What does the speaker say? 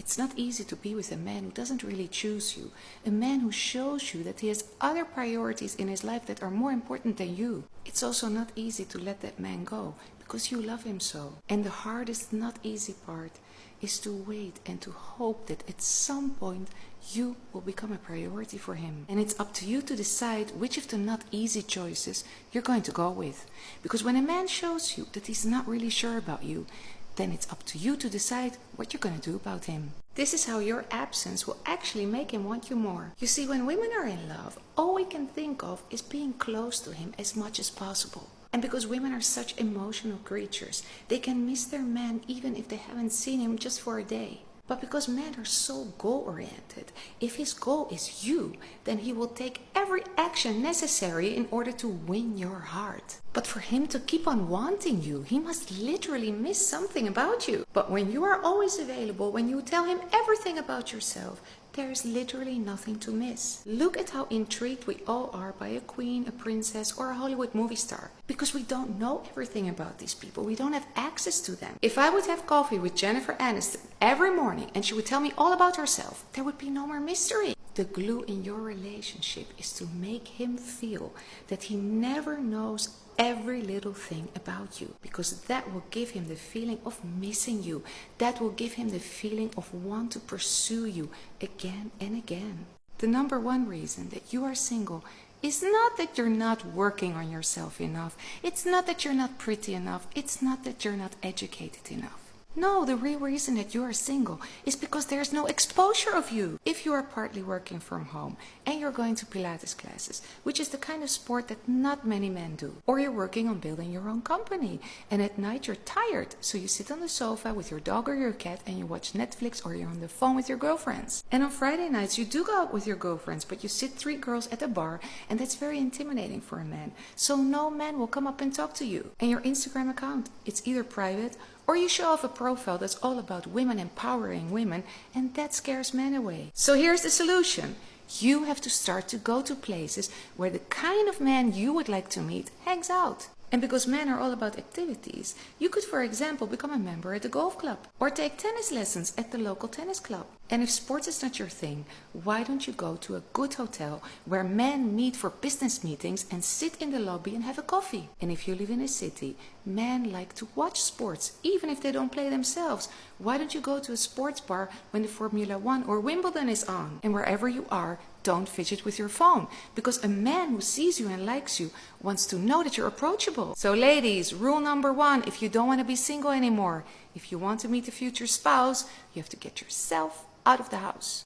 It's not easy to be with a man who doesn't really choose you, a man who shows you that he has other priorities in his life that are more important than you. It's also not easy to let that man go because you love him so. And the hardest, not easy part is to wait and to hope that at some point you will become a priority for him. And it's up to you to decide which of the not easy choices you're going to go with. Because when a man shows you that he's not really sure about you, then it's up to you to decide what you're going to do about him. This is how your absence will actually make him want you more. You see, when women are in love, all we can think of is being close to him as much as possible. And because women are such emotional creatures, they can miss their man even if they haven't seen him just for a day. But because men are so goal-oriented, if his goal is you, then he will take every action necessary in order to win your heart. But for him to keep on wanting you, he must literally miss something about you. But when you are always available, when you tell him everything about yourself, there is literally nothing to miss. Look at how intrigued we all are by a queen, a princess, or a Hollywood movie star. Because we don't know everything about these people. We don't have access to them. If I would have coffee with Jennifer Aniston every morning and she would tell me all about herself, there would be no more mystery. The glue in your relationship is to make him feel that he never knows every little thing about you, because that will give him the feeling of missing you. That will give him the feeling of want to pursue you again and again. The number one reason that you are single is not that you're not working on yourself enough. It's not that you're not pretty enough. It's not that you're not educated enough. No, the real reason that you are single is because there's no exposure of you. If you are partly working from home and you're going to Pilates classes, which is the kind of sport that not many men do, or you're working on building your own company and at night you're tired, so you sit on the sofa with your dog or your cat and you watch Netflix, or you're on the phone with your girlfriends. And on Friday nights you do go out with your girlfriends, but you sit 3 girls at a bar, and that's very intimidating for a man. So no man will come up and talk to you. And your Instagram account, it's either private or you show off a profile that's all about women empowering women, and that scares men away. So here's the solution. You have to start to go to places where the kind of man you would like to meet hangs out. And because men are all about activities, you could, for example, become a member at the golf club or take tennis lessons at the local tennis club. And if sports is not your thing, why don't you go to a good hotel where men meet for business meetings and sit in the lobby and have a coffee? And if you live in a city, men like to watch sports, even if they don't play themselves. Why don't you go to a sports bar when the Formula 1 or Wimbledon is on? And wherever you are, don't fidget with your phone, because a man who sees you and likes you wants to know that you're approachable. So ladies, rule number 1, if you don't want to be single anymore, if you want to meet a future spouse, you have to get yourself out of the house.